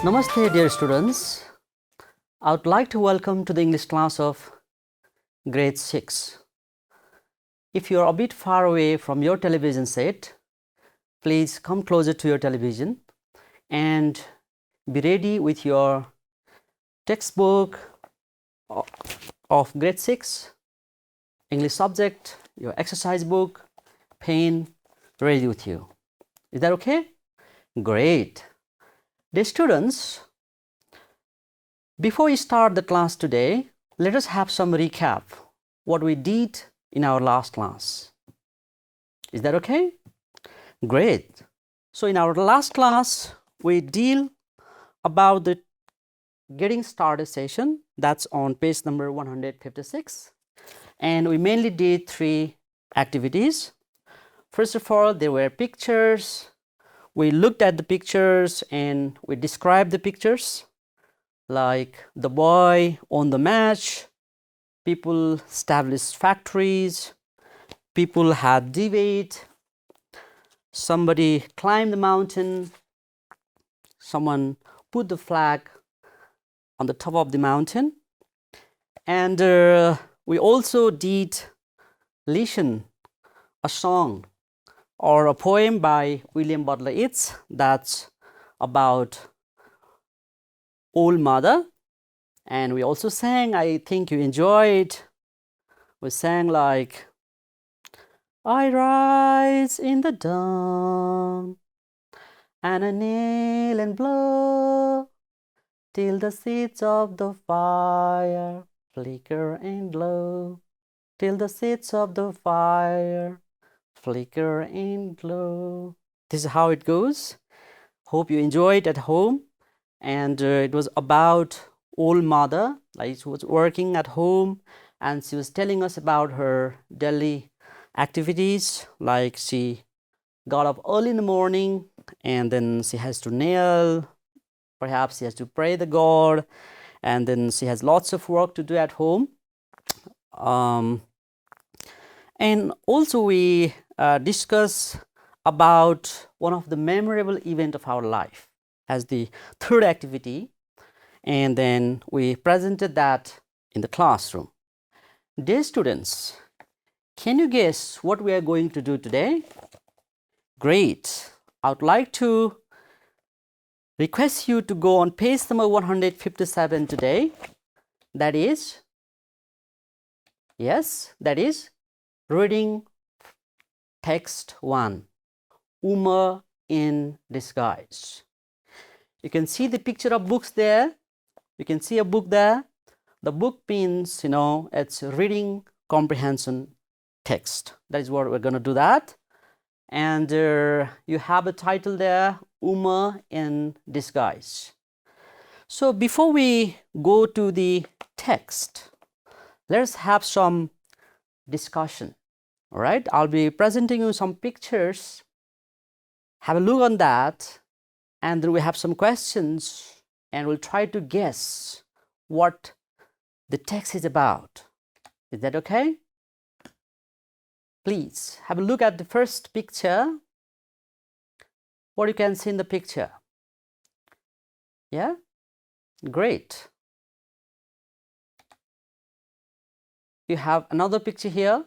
Namaste, dear students. I would like to welcome to the English class of grade 6. If you are a bit far away from your television set, please come closer to your television and be ready with your textbook of grade 6, English subject, your exercise book, pen ready with you. Is that okay? Great. Dear students, before we start the class today, let us have some recap what we did in our last class. Is that okay? Great. So in our last class, we deal about the getting started session. That's on page number 156. And we mainly did 3 activities. First of all, there were pictures. We looked at the pictures and we described the pictures, like the boy on the match, people established factories, people had debate, somebody climbed the mountain, someone put the flag on the top of the mountain, and we also did listen a song or a poem by William Butler Yeats that's about Old Mother. And we also sang, I think you enjoyed, we sang like, I rise in the dawn and I kneel and blow till the seeds of the fire flicker and glow, till the seeds of the fire flicker and glow. This is how it goes. Hope you enjoyed at home. And it was about old mother, like she was working at home and she was telling us about her daily activities, like she got up early in the morning and then she has to kneel, perhaps she has to pray the God, and then she has lots of work to do at home. And also we discuss about one of the memorable event of our life as the third activity, and then we presented that in the classroom. Dear students, can you guess what we are going to do today? Great. I would like to request you to go on page number 157 today. That is, yes, that is reading text 1, Uma in disguise. You can see the picture of books there. You can see a book there. The book means, it's reading comprehension text. That is what we're going to do that. And you have a title there, Uma in disguise. So before we go to the text, let's have some discussion. All right, I'll be presenting you some pictures. Have a look on that, and then we have some questions, and we'll try to guess what the text is about. Is that okay? Please have a look at the first picture. What you can see in the picture? Yeah? Great. You have another picture here.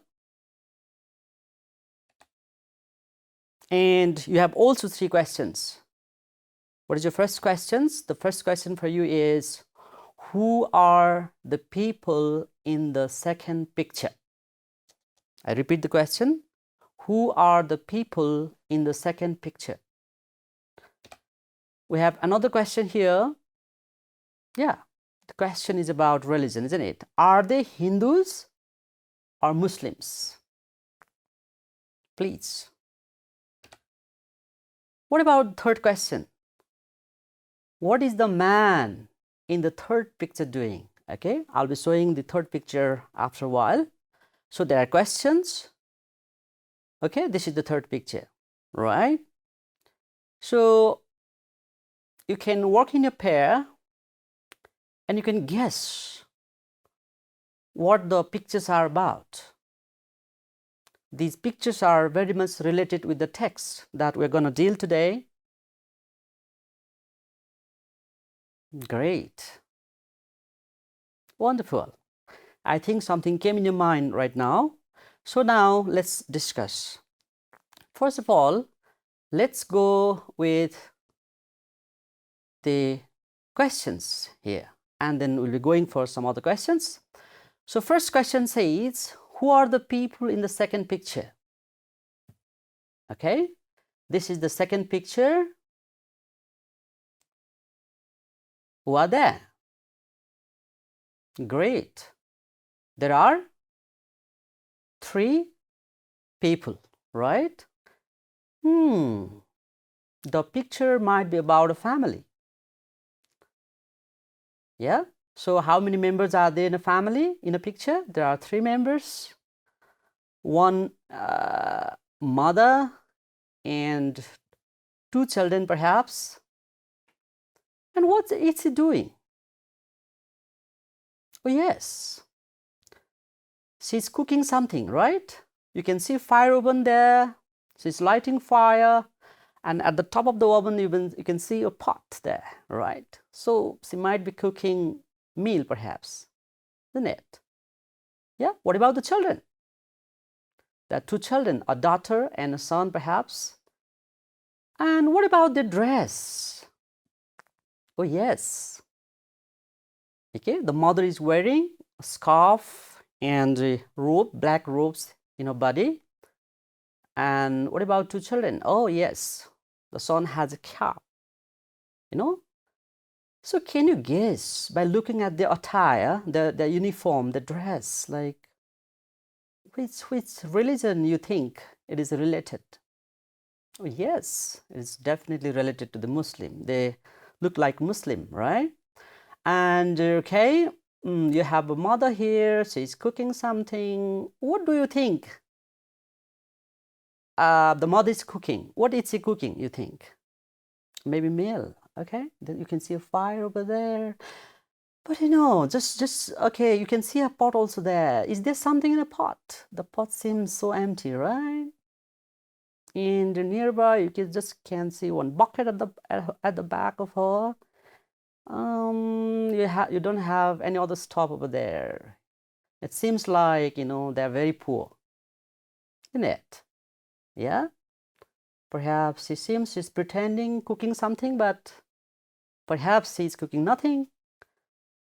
And you have also 3 questions. What is your first question? The first question for you is, who are the people in the second picture? I repeat the question. Who are the people in the second picture? We have another question here. Yeah, the question is about religion, isn't it? Are they Hindus or Muslims? Please. What about the third question? What is the man in the third picture doing? Okay, I'll be showing the third picture after a while. So there are questions. Okay, this is the third picture, right? So you can work in a pair and you can guess what the pictures are about. These pictures are very much related with the text that we're going to deal today. Great. Wonderful. I think something came in your mind right now. So now let's discuss. First of all, let's go with the questions here, and then we'll be going for some other questions. So first question says, who are the people in the second picture? Okay, this is the second picture. Who are there? Great. There are 3 people, right? The picture might be about a family. Yeah. So how many members are there in a family in a picture? There are 3 members. One mother and 2 children perhaps. And what is he doing? Oh yes, she's cooking something, right? You can see fire oven there. She's lighting fire, and at the top of the oven you can see a pot there, right? So she might be cooking meal perhaps, isn't it? Yeah. What about the children? There are 2 children, a daughter and a son perhaps. And what about the dress? Oh yes. Okay, the mother is wearing a scarf and a robe, black robes in her body. And what about 2 children? Oh yes, the son has a cap, you know. So can you guess by looking at the attire, the uniform, the dress, like which religion you think it is related? Oh yes, it's definitely related to the Muslim. They look like Muslim, right? And okay, you have a mother here, she's cooking something. What do you think? The mother is cooking. What is she cooking, you think? Maybe meal, okay? Then you can see a fire over there. But you know, just okay, you can see a pot also there. Is there something in a pot? The pot seems so empty, right? And nearby, you can see one bucket at the back of her. You don't have any other stuff over there. It seems like, you know, they're very poor, isn't it? Yeah. Perhaps she's pretending cooking something, but perhaps she's cooking nothing.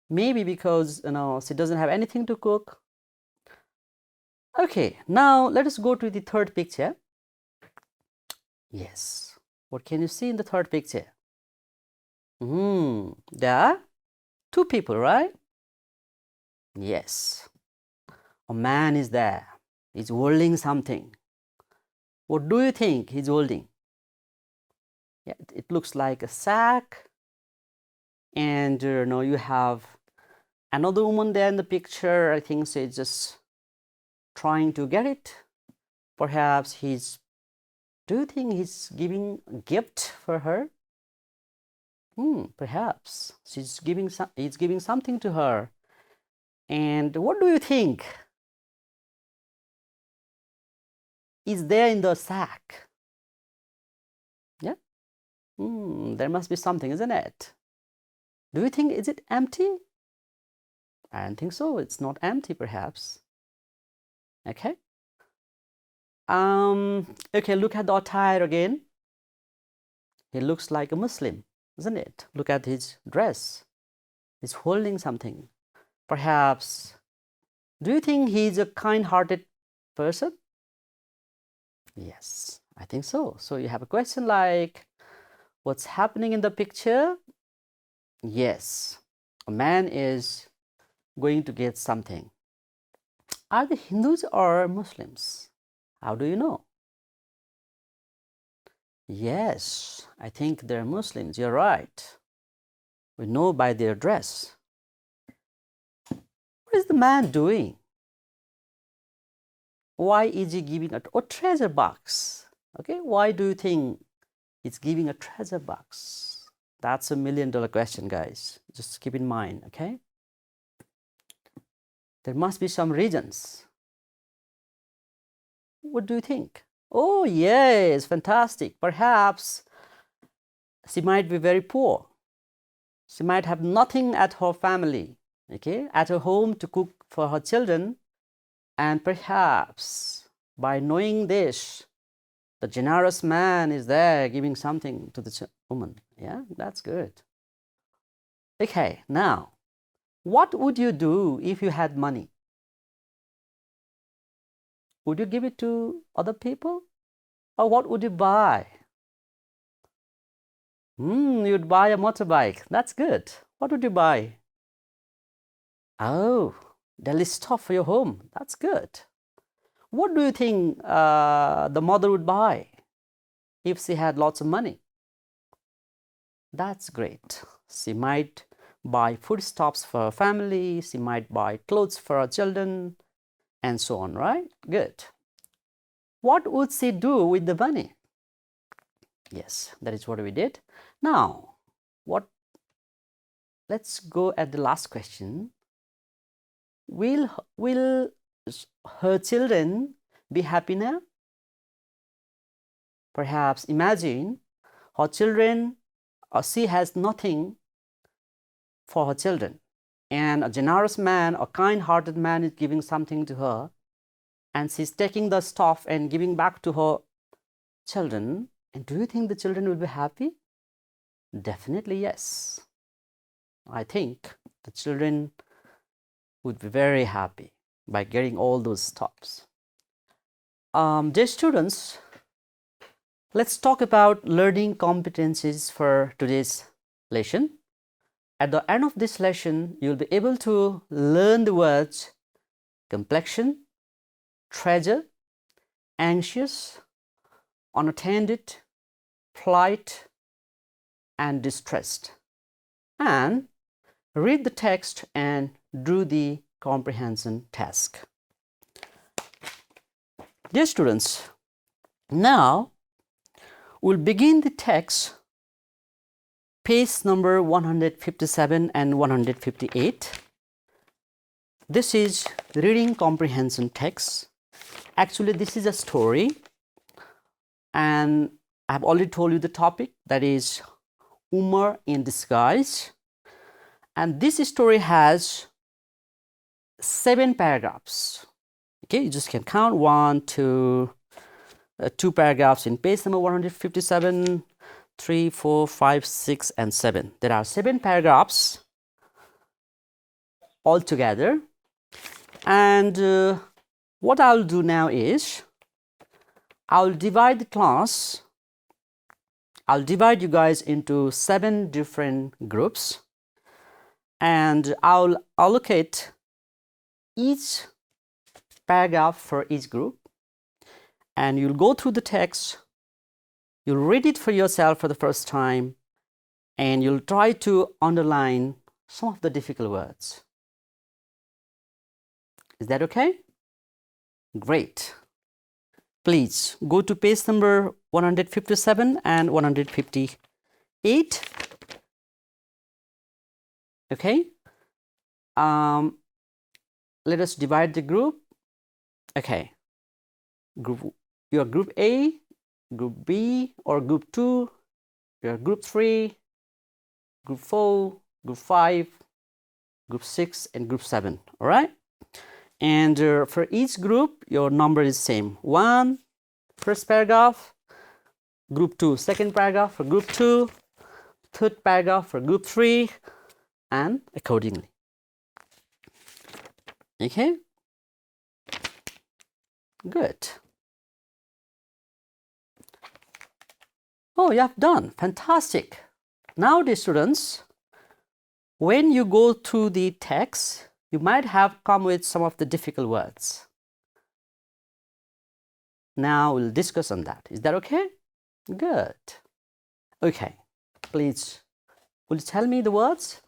Maybe because, you know, she doesn't have anything to cook. Okay, now let us go to the third picture. Yes. What can you see in the third picture? There are 2 people, right? Yes. A man is there. He's holding something. What do you think he's holding? Yeah, it looks like a sack. And you know, you have another woman there in the picture. I think she's just trying to get it. Perhaps do you think he's giving a gift for her? Perhaps he's giving something to her. And what do you think is there in the sack? Yeah. There must be something, isn't it? Do you think is it empty? I don't think so. It's not empty, perhaps. Okay. Okay, look at the attire again. He looks like a Muslim, isn't it? Look at his dress. He's holding something. Perhaps, do you think he's a kind-hearted person? Yes, I think so. So you have a question like, what's happening in the picture? Yes, a man is going to get something. Are they Hindus or Muslims? How do you know? Yes, I think they're Muslims. You're right. We know by their dress. What is the man doing? Why is he giving a treasure box? Okay, why do you think he's giving a treasure box? That's a $1 million question, guys. Just keep in mind, okay? There must be some reasons. What do you think? Oh, yes, fantastic. Perhaps she might be very poor. She might have nothing at her family, okay, at her home to cook for her children. And perhaps by knowing this, the generous man is there giving something to the woman. Yeah, that's good. Okay, now, what would you do if you had money? Would you give it to other people? Or what would you buy? You'd buy a motorbike. That's good. What would you buy? Oh, daily stuff for your home. That's good. What do you think the mother would buy if she had lots of money? That's great. She might buy foodstuffs for her family. She might buy clothes for her children, and so on, right? Good. What would she do with the money? Yes, that is what we did. Now, let's go at the last question. Will her children be happy now? Perhaps imagine her children, or she has nothing for her children, and a generous man, a kind-hearted man is giving something to her, and she's taking the stuff and giving back to her children. And do you think the children will be happy? Definitely yes. I think the children would be very happy by getting all those stuffs. Dear students, let's talk about learning competencies for today's lesson. At the end of this lesson, you'll be able to learn the words complexion, treasure, anxious, unattended, polite, and distressed, and read the text and do the comprehension task. Dear students, now we'll begin the text, page number 157 and 158. This is reading comprehension text. Actually, this is a story, and I've already told you the topic, that is Umar in disguise. And this story has 7 paragraphs. Okay, you just can count 1, 2, 2 paragraphs in page number 157, 3, 4, 5, 6, and 7. There are 7 paragraphs altogether. And what I'll do now is I'll divide the class. I'll divide you guys into 7 different groups, and I'll allocate each paragraph for each group, and you'll go through the text, you'll read it for yourself for the first time, and you'll try to underline some of the difficult words. Is that okay? Great. Please go to page number 157 and 158. Okay. Let us divide the group. Okay. Your group A, group B, or group 2, your group 3, group 4, group 5, group 6, and group 7. All right. And for each group, your number is same. 1, first paragraph, group 2, second paragraph for group 2, third paragraph for group 3, and accordingly. Okay? Good. Oh, you have done. Fantastic. Now, dear students, when you go through the text, you might have come with some of the difficult words. Now we'll discuss on that. Is that okay? Good. Okay. Please, will you tell me the words?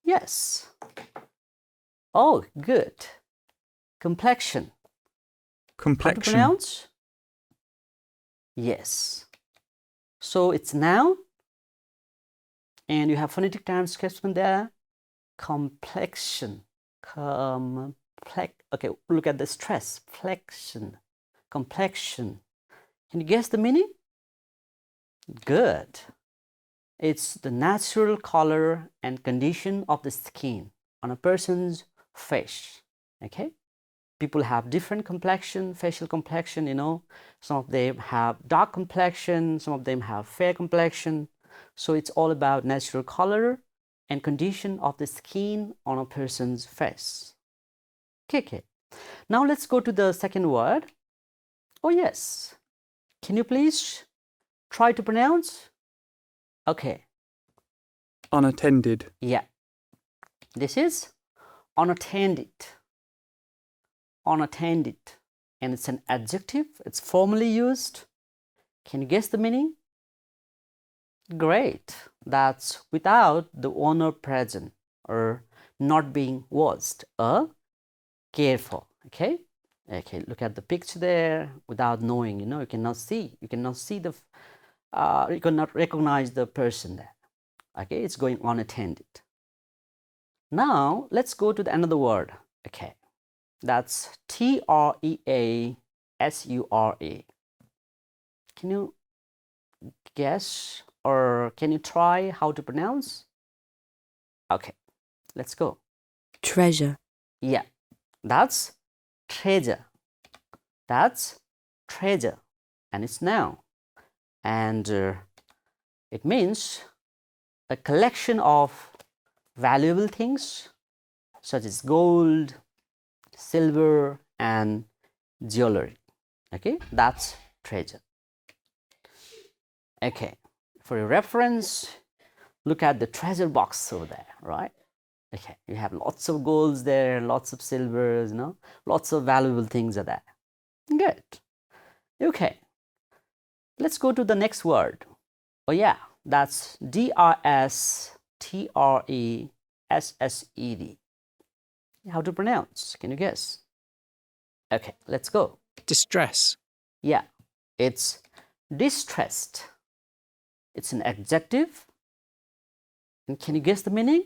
Yes. Oh, good. Complexion. Complexion. How to pronounce? Yes. So it's noun, and you have phonetic transcription there. Complexion. Okay, look at the stress. Flexion. Complexion. Can you guess the meaning? Good. It's the natural color and condition of the skin on a person's face. Okay, people have different complexion, facial complexion, you know. Some of them have dark complexion, some of them have fair complexion. So it's all about natural color and condition of the skin on a person's face. Okay. Now let's go to the second word. Oh yes. Can you please try to pronounce? Okay. Unattended. Yeah. This is unattended. Unattended. And it's an adjective. It's formally used. Can you guess the meaning? Great. That's without the owner present or not being watched or cared for. Okay. Okay. Look at the picture there. Without knowing, you know, you cannot see. You cannot see the. You cannot recognize the person there. Okay. It's going unattended. Now let's go to another word. Okay. That's treasure. Can you guess or can you try how to pronounce? Okay, let's go. Treasure. Yeah, that's treasure. That's treasure, and it's noun, and it means a collection of valuable things such as gold, silver, and jewelry. Okay, that's treasure. Okay, for your reference, look at the treasure box over there, right? Okay, you have lots of golds there, lots of silvers, you know, lots of valuable things are there. Good. Okay, let's go to the next word. Oh yeah, that's dressed. How to pronounce? Can you guess? Okay, let's go. Distress. Yeah, it's distressed. It's an adjective. And can you guess the meaning?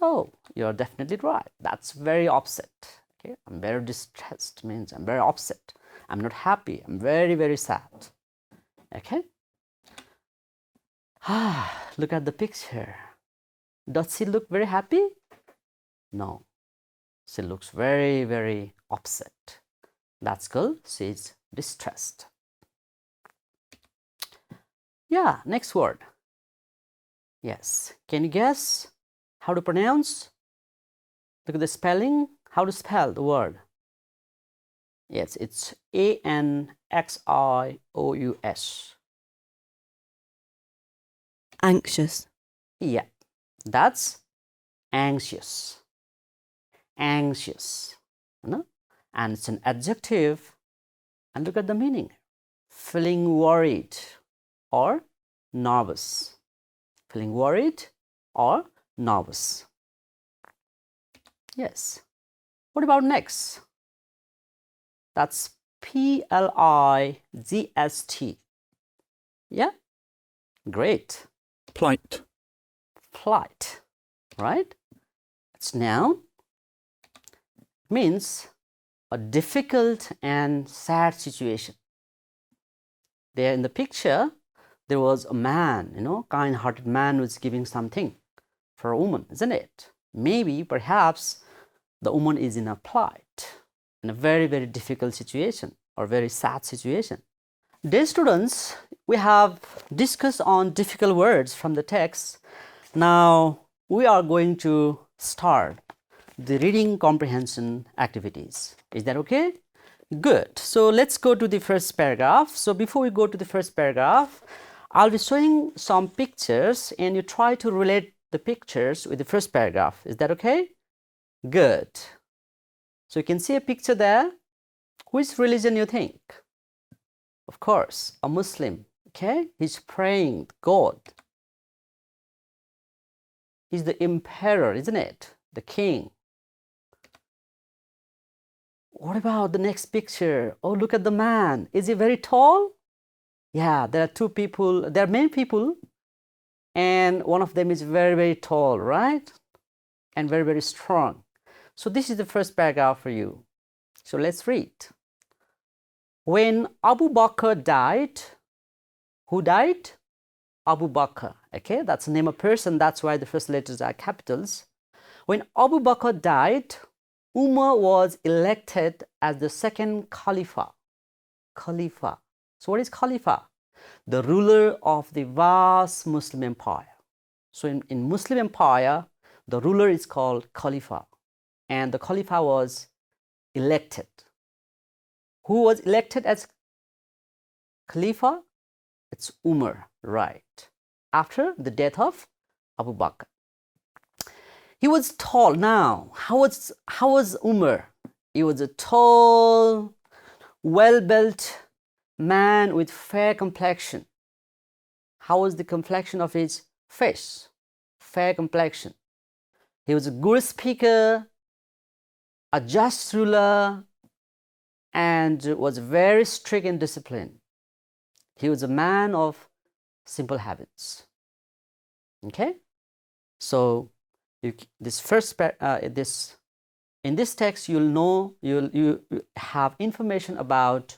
Oh, you're definitely right. That's very upset. Okay, I'm very distressed means I'm very upset. I'm not happy. I'm very, very sad. Okay. Look at the picture. Does she look very happy? No. She looks very, very upset. That's called she's distressed. Yeah, next word. Yes. Can you guess how to pronounce? Look at the spelling. How to spell the word? Yes, it's anxious. Anxious. Yeah, that's anxious. Anxious. You know? And it's an adjective. And look at the meaning. Feeling worried or nervous. Feeling worried or nervous. Yes. What about next? That's PLIGST. Yeah? Great. Plight. Plight. Right? It's noun. It means a difficult and sad situation. There in the picture, there was a man, you know, kind-hearted man was giving something for a woman, isn't it? Maybe, perhaps, the woman is in a plight, in a very, very difficult situation or very sad situation. Dear students, we have discussed on difficult words from the text. Now, we are going to start the reading comprehension activities. Is that okay? Good. So let's go to the first paragraph. So before we go to the first paragraph, I'll be showing some pictures and you try to relate the pictures with the first paragraph. Is that okay? Good. So you can see a picture there. Which religion you think? Of course, a Muslim. Okay? He's praying God. He's the emperor, isn't it? The king. What about the next picture? Oh, look at the man. Is he very tall? Yeah, there are two people. There are many people. And one of them is very, very tall, right? And very, very strong. So this is the first paragraph for you. So let's read. When Abu Bakr died, who died? Abu Bakr. Okay, that's the name of person. That's why the first letters are capitals. When Abu Bakr died, Umar was elected as the second Khalifa. Khalifa. So what is Khalifa? The ruler of the vast Muslim empire. So in Muslim empire, the ruler is called Khalifa. And the Khalifa was elected. Who was elected as Khalifa? It's Umar, right? After the death of Abu Bakr. He was tall. Now, how was Umar? He was a tall, well-built man with fair complexion. How was the complexion of his face? Fair complexion. He was a good speaker, a just ruler, and was very strict in discipline. He was a man of simple habits. Okay, so this first in this text you'll know you have information about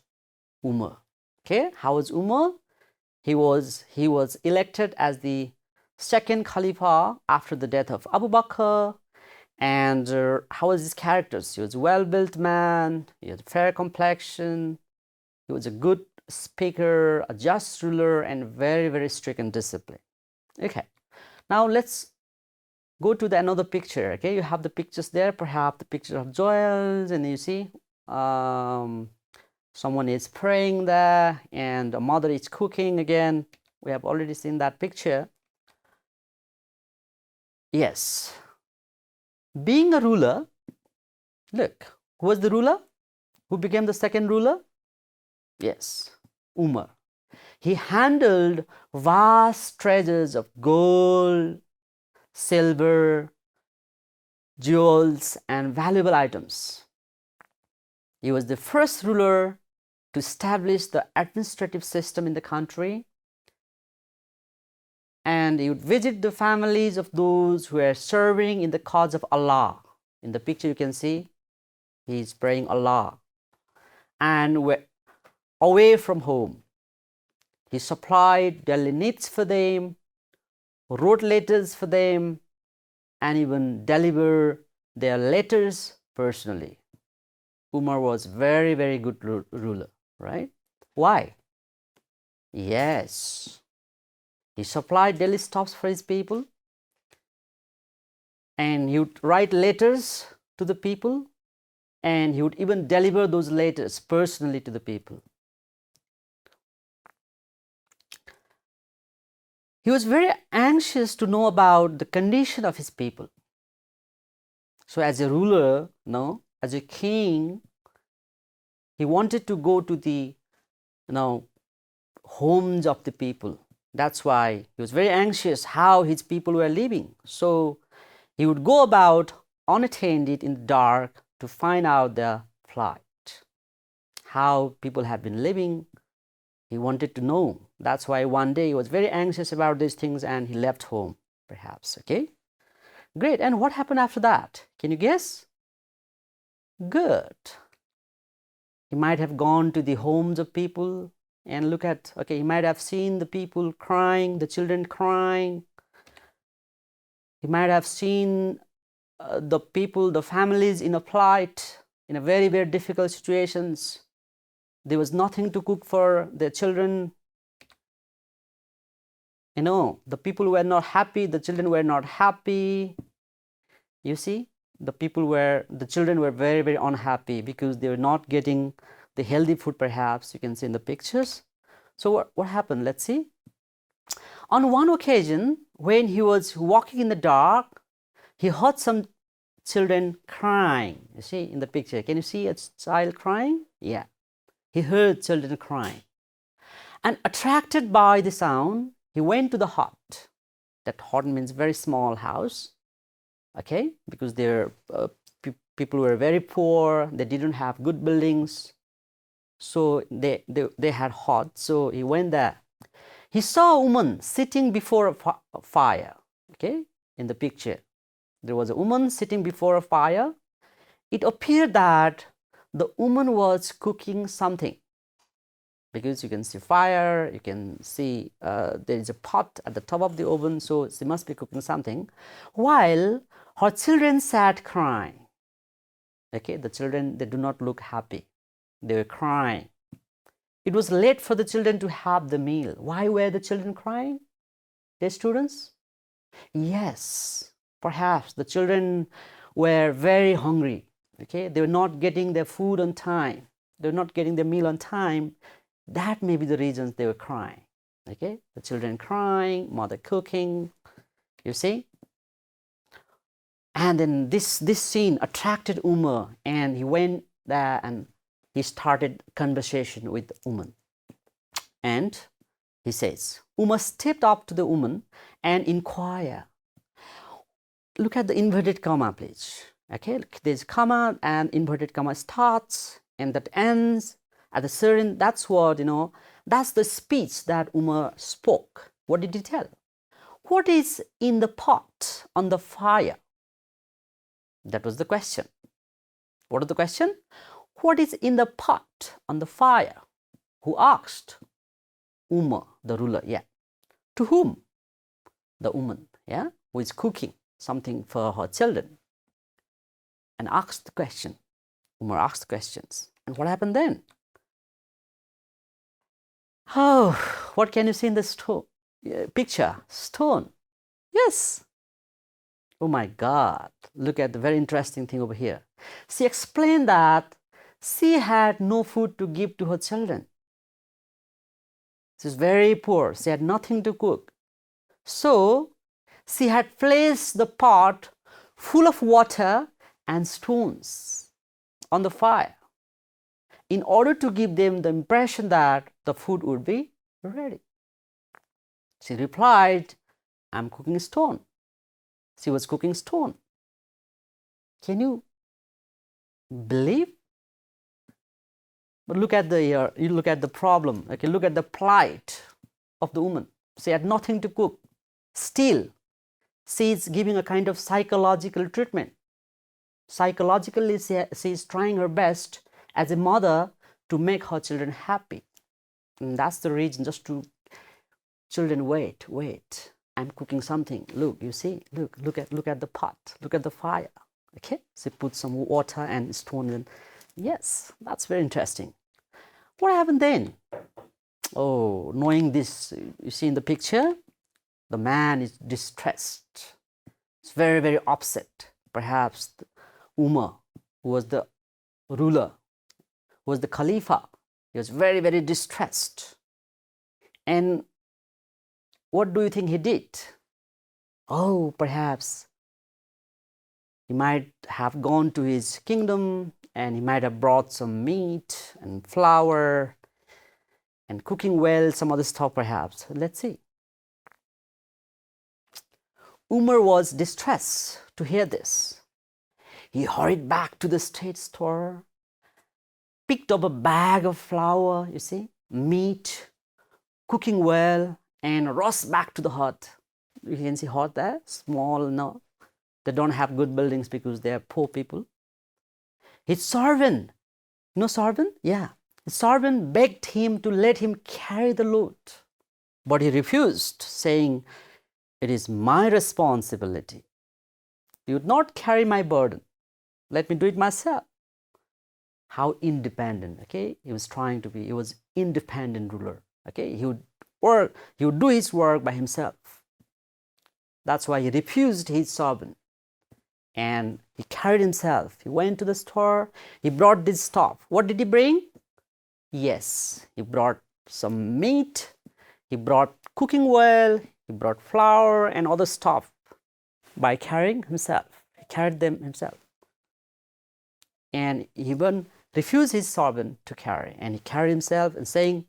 Umar. Okay, how was Umar? He was elected as the second Khalifa after the death of Abu Bakr. And how was his characters? He was a well-built man. He had a fair complexion. He was a good speaker, a just ruler, and very, very strict in discipline. Okay, now let's go to another picture. Okay, you have the pictures there, perhaps the picture of Joel, and you see someone is praying there, and a mother is cooking again. We have already seen that picture. Yes. Being a ruler, look, who was the ruler? Who became the second ruler? Yes, Umar. He handled vast treasures of gold, silver, jewels, and valuable items. He was the first ruler to establish the administrative system in the country, and he would visit the families of those who were serving in the cause of Allah. In the picture you can see, he is praying Allah, and were away from home. He supplied daily needs for them, wrote letters for them, and even delivered their letters personally. Umar was very, very good ruler, right? Why? Yes, he supplied daily stuffs for his people, and he would write letters to the people, and he would even deliver those letters personally to the people. He was very anxious to know about the condition of his people. So as a ruler, as a king, he wanted to go to the homes of the people. That's why he was very anxious how his people were living. So he would go about unattended in the dark to find out their plight, how people have been living. He wanted to know. That's why one day he was very anxious about these things and he left home, perhaps. Okay, great. And what happened after that? Can you guess? Good. He might have gone to the homes of people and look at, okay, he might have seen the people crying, the children crying. He might have seen the people, the families in a plight, in a very, very difficult situations. There was nothing to cook for their children. The people were not happy, the children were not happy. You see, the children were very, very unhappy because they were not getting the healthy food, perhaps. You can see in the pictures. So what happened? Let's see. On one occasion, when he was walking in the dark, he heard some children crying. You see in the picture. Can you see a child crying? Yeah. He heard children crying. And attracted by the sound, he went to the hut. That hut means very small house. Okay, because people were very poor. They didn't have good buildings, so they had hut. So he went there. He saw a woman sitting before a fire. Okay, in the picture, there was a woman sitting before a fire. It appeared that the woman was cooking something. because you can see fire, you can see there is a pot at the top of the oven, so she must be cooking something. While her children sat crying. Okay, the children, they do not look happy. They were crying. It was late for the children to have the meal. Why were the children crying? Dear students? Yes, perhaps the children were very hungry. Okay, they were not getting their food on time. They were not getting their meal on time. That may be the reasons they were crying. Okay, the children crying, mother cooking, you see. And then this scene attracted Umar, and he went there and he started conversation with the woman. And he says, Umar stepped up to the woman and inquired. Look at the inverted comma, please. Okay, there's comma and inverted comma starts and that ends at a certain, that's what, that's the speech that Umar spoke. What did he tell? What is in the pot on the fire? That was the question. What is the question? What is in the pot on the fire? Who asked? Umar, the ruler, yeah. To whom? The woman, yeah, who is cooking something for her children. And asked the question. Umar asked questions. And what happened then? Oh, what can you see in the picture? Stone. Yes. Oh my God. Look at the very interesting thing over here. She explained that she had no food to give to her children. She's very poor. She had nothing to cook. So she had placed the pot full of water and stones on the fire in order to give them the impression that the food would be ready. She replied, I'm cooking stone. She was cooking stone. Can you believe? But look at you look at the problem. Okay, look at the plight of the woman. She had nothing to cook. Still, she is giving a kind of psychological treatment. Psychologically, she is trying her best as a mother to make her children happy. And that's the reason, just to children, wait. I'm cooking something. Look, you see, look at the pot. Look at the fire. Okay, she put some water and stone in. Yes, that's very interesting. What happened then? Oh, knowing this, you see in the picture, the man is distressed. He's very, very upset. Perhaps Umar, who was the ruler, who was the Khalifa, he was very, very distressed. And what do you think he did? Oh, perhaps he might have gone to his kingdom and he might have brought some meat and flour and cooking well, some other stuff perhaps. Let's see. Umar was distressed to hear this. He hurried back to the state store, picked up a bag of flour, you see, meat, cooking well, and rushed back to the hut. You can see hut there, small, no. They don't have good buildings because they are poor people. His servant, servant? Yeah. His servant begged him to let him carry the load. But he refused, saying, it is my responsibility. You would not carry my burden. Let me do it myself. How independent, okay? He was independent ruler, okay? He would do his work by himself. That's why he refused his servant. And he carried himself. He went to the store. He brought this stuff. What did he bring? Yes, he brought some meat. He brought cooking oil. He brought flour and other stuff by carrying himself. He carried them himself. And he even refused his servant to carry. And he carried himself and saying,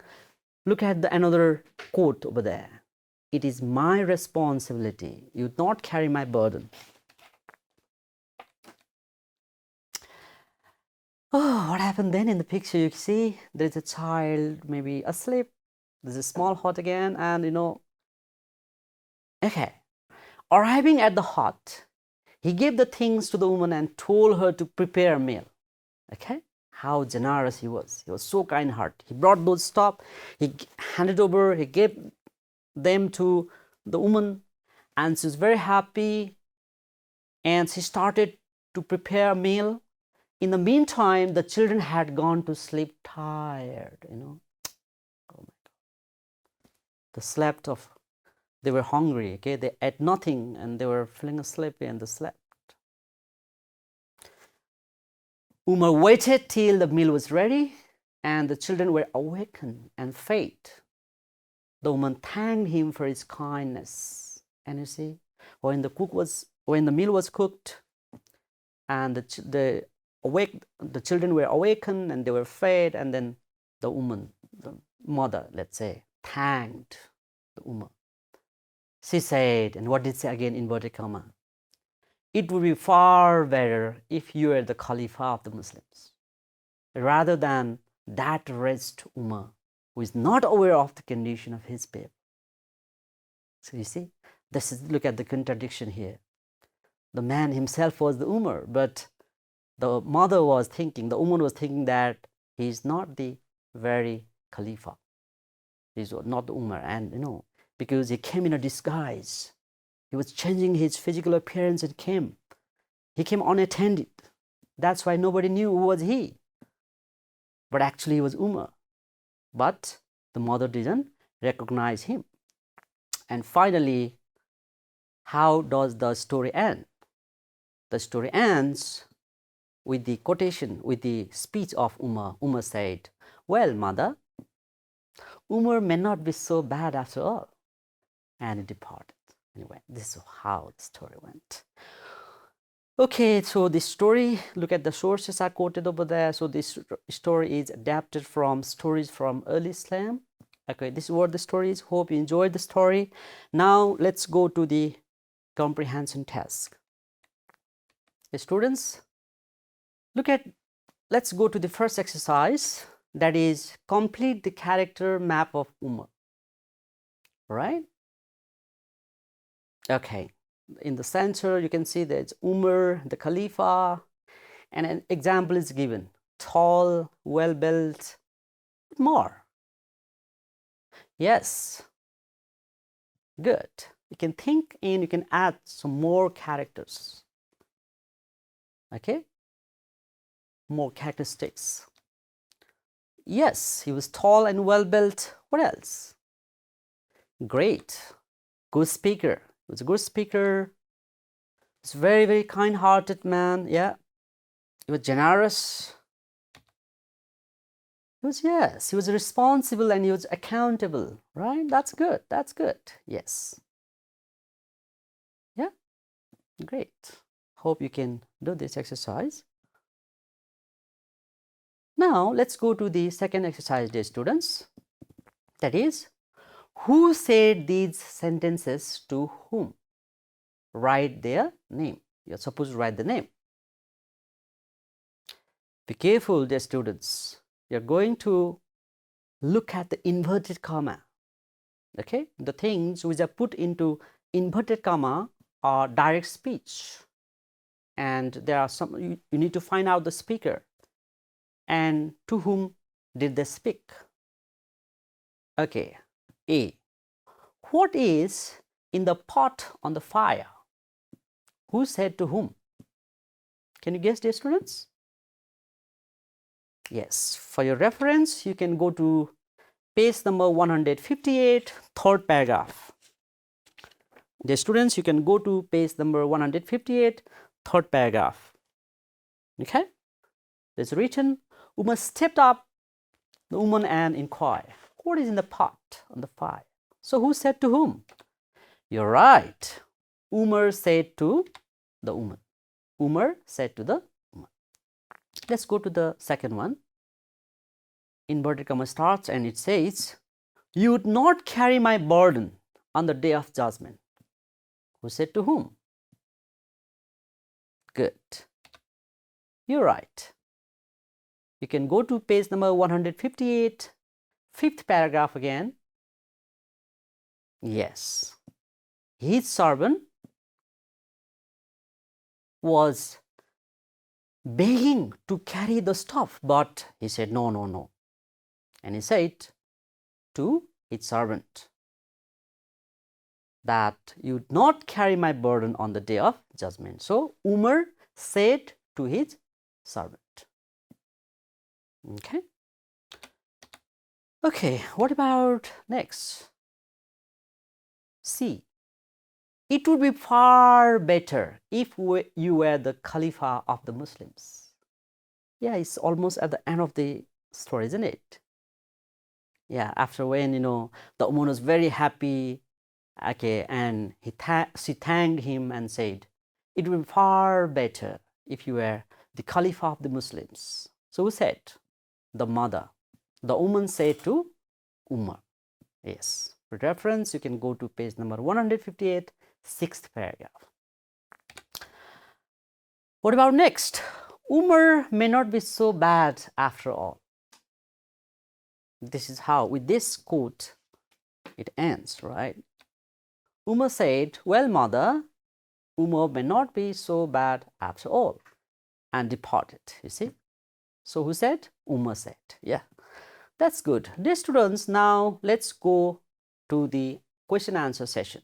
look at another quote over there. It is my responsibility. You do not carry my burden. Oh, what happened then in the picture? You see, there's a child maybe asleep. There's a small hut again, and okay. Arriving at the hut, he gave the things to the woman and told her to prepare a meal. Okay, how generous he was. He was so kind-hearted. He brought those stuff, he handed over, he gave them to the woman, and she was very happy, and she started to prepare a meal. In the meantime, the children had gone to sleep tired, you know. Oh my God. They slept off. They were hungry, okay? They ate nothing and they were feeling sleepy and they slept. Umar waited till the meal was ready and the children were awakened and fed. The woman thanked him for his kindness. And you see, when the meal was cooked and the children were awakened and they were fed, and then the woman, the mother, let's say, thanked the woman. She said, and what did she say again, inverted comma? It would be far better if you were the Khalifa of the Muslims, rather than that wretched Umar who is not aware of the condition of his people. So you see, look at the contradiction here. The man himself was the Umar, but the woman was thinking that he is not the very Khalifa. He is not the Umar, and you know, because he came in a disguise. He was changing his physical appearance and came. He came unattended. That's why nobody knew who was he. But actually he was Umar. But the mother didn't recognize him. And finally, how does the story end? The story ends with the quotation, with the speech of Umar. Umar said, well, mother, Umar may not be so bad after all. And he departed. Anyway, this is how the story went. Okay, so this story, look at the sources are quoted over there. So this story is adapted from stories from early Islam. Okay, this is what the story is. Hope you enjoyed the story. Now let's go to the comprehension task. The students, let's go to the first exercise, that is complete the character map of Umar. Right? Okay, in the center you can see that it's Umar, the Khalifa, and an example is given: tall, well built. More. Yes, good. You can think and you can add some more characters. Okay, more characteristics. Yes, he was tall and well built. What else? Great, good speaker. He was a good speaker. He's very, very kind-hearted man. Yeah, he was generous. He was responsible and he was accountable. Right? That's good. That's good. Yes. Yeah, great. Hope you can do this exercise. Now let's go to the second exercise, dear students. That is, who said these sentences to whom? Write their name. You're supposed to write the name. Be careful, dear students. You're going to look at the inverted comma. Okay, the things which are put into inverted comma are direct speech, and there are some, you need to find out the speaker and to whom did they speak. Okay, A. What is in the pot on the fire? Who said to whom? Can you guess, dear students? Yes, for your reference, you can go to page number 158, third paragraph. Dear students, you can go to page number 158, third paragraph. Okay? It's written, Umar stepped up the woman and inquired, what is in the pot on the fire? So who said to whom? You're right. Umar said to the woman. Umar said to the woman. Let's go to the second one. Inverted comma starts and it says, you would not carry my burden on the day of judgment. Who said to whom? Good. You're right. You can go to page number 158, fifth paragraph again. Yes. His servant was begging to carry the stuff, but he said, no, no, no. And he said to his servant that you would not carry my burden on the day of judgment. So Umar said to his servant. Okay. Okay, what about next? C. It would be far better if you were the Khalifa of the Muslims. Yeah, it's almost at the end of the story, isn't it? Yeah, after when, the woman was very happy, okay, and she thanked him and said, it would be far better if you were the Khalifa of the Muslims. So who said? The mother. The woman said to Umar. Yes. For reference, you can go to page number 158, 6th paragraph. What about next? Umar may not be so bad after all. This is how, with this quote, it ends, right? Umar said, well, mother, Umar may not be so bad after all, and departed, you see. So who said? Umar said. Yeah, that's good. Dear students, now let's go to the question answer session.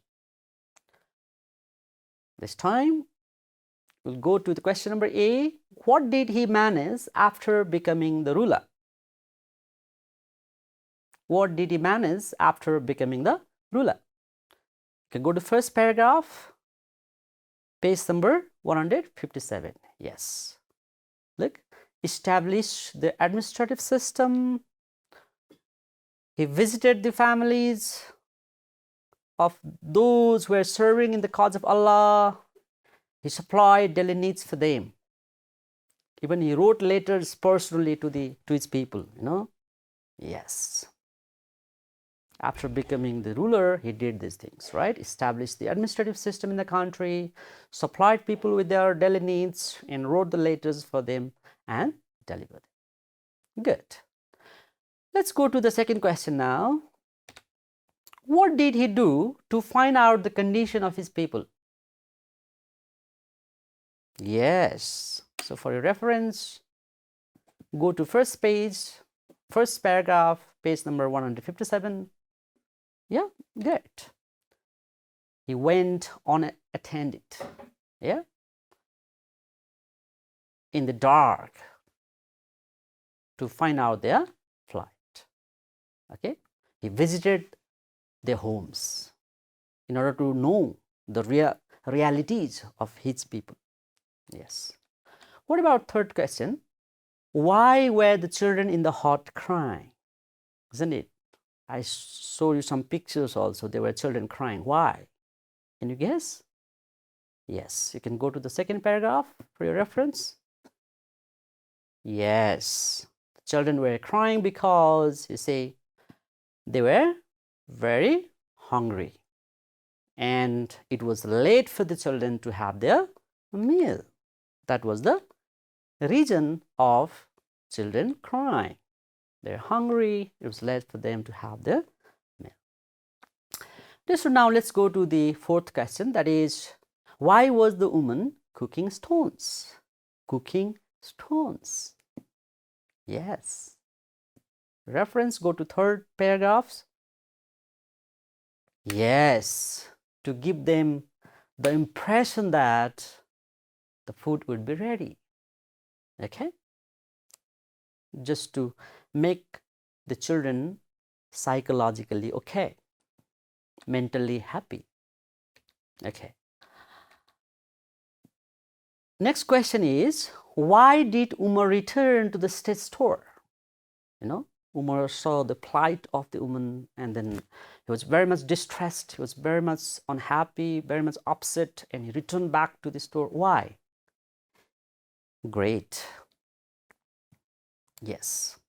This time, we'll go to the question number A. What did he manage after becoming the ruler? What did he manage after becoming the ruler? You can go to first paragraph, page number 157. Yes. Look, establish the administrative system. He visited the families of those who were serving in the cause of Allah. He supplied daily needs for them. Even he wrote letters personally to his people, Yes. After becoming the ruler, he did these things, right? Established the administrative system in the country, supplied people with their daily needs, and wrote the letters for them and delivered them. Good. Let's go to the second question now. What did he do to find out the condition of his people? Yes. So for your reference, go to first page, first paragraph, page number 157. Yeah, good. He went unattended. Yeah. In the dark to find out their plight. Okay. He visited their homes in order to know the realities of his people. Yes. What about third question? Why were the children in the hut crying? Isn't it? I showed you some pictures also. There were children crying. Why? Can you guess? Yes. You can go to the second paragraph for your reference. Yes. The children were crying because, you see, they were very hungry. And it was late for the children to have their meal. That was the reason of children crying. They're hungry. It was late for them to have their meal. So now let's go to the fourth question. That is, why was the woman cooking stones? Cooking stones. Yes. Reference, go to third paragraphs. Yes. To give them the impression that the food would be ready. Okay. Just to make the children psychologically okay, mentally happy. Okay. Next question is, why did Umar return to the state store? Umar saw the plight of the woman, and then he was very much distressed. He was very much unhappy, very much upset, and he returned back to the store. Why? Great. Yes.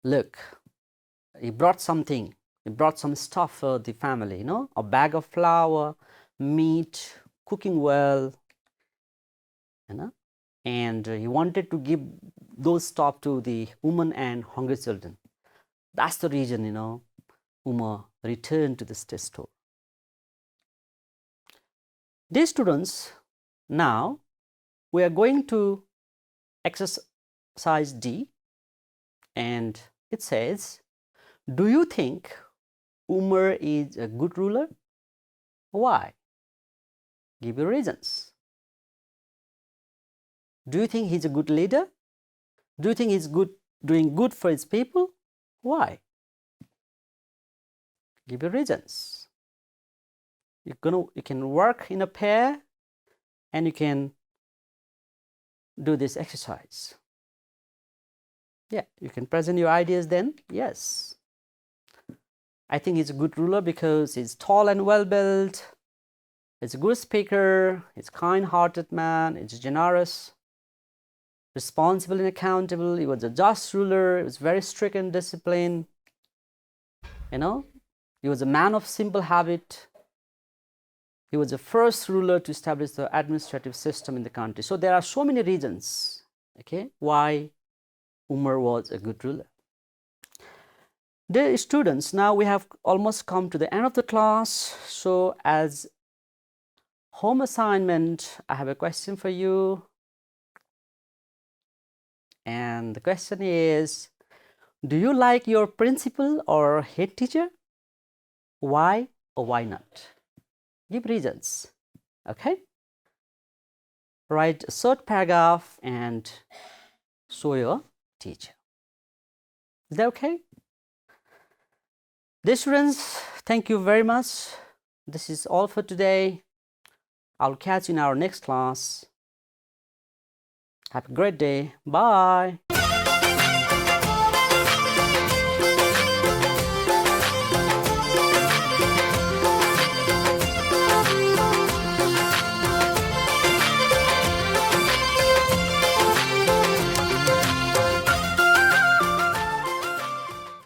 Look, he brought something. He brought some stuff for the family, a bag of flour, meat, cooking well, and he wanted to give those stuff to the woman and hungry children. That's the reason, Umar returned to the state store. Dear students, now we are going to exercise D, and it says, do you think Umar is a good ruler? Why? Give your reasons. Do you think he's a good leader? Do you think he's doing good for his people? Why? Give your reasons. You can work in a pair and you can do this exercise. Yeah, you can present your ideas then. Yes, I think he's a good ruler because he's tall and well built. He's a good speaker. He's a kind-hearted man. He's generous, responsible and accountable. He was a just ruler. He was very strict and disciplined. You know, he was a man of simple habit. He was the first ruler to establish the administrative system in the country. So there are so many reasons, okay, why Umar was a good ruler. Dear students, now we have almost come to the end of the class. So as home assignment, I have a question for you. And the question is, do you like your principal or head teacher? Why or why not? Give reasons, okay? Write a short paragraph and show your teacher. Is that okay? Dear students, thank you very much. This is all for today. I'll catch you in our next class. Have a great day. Bye.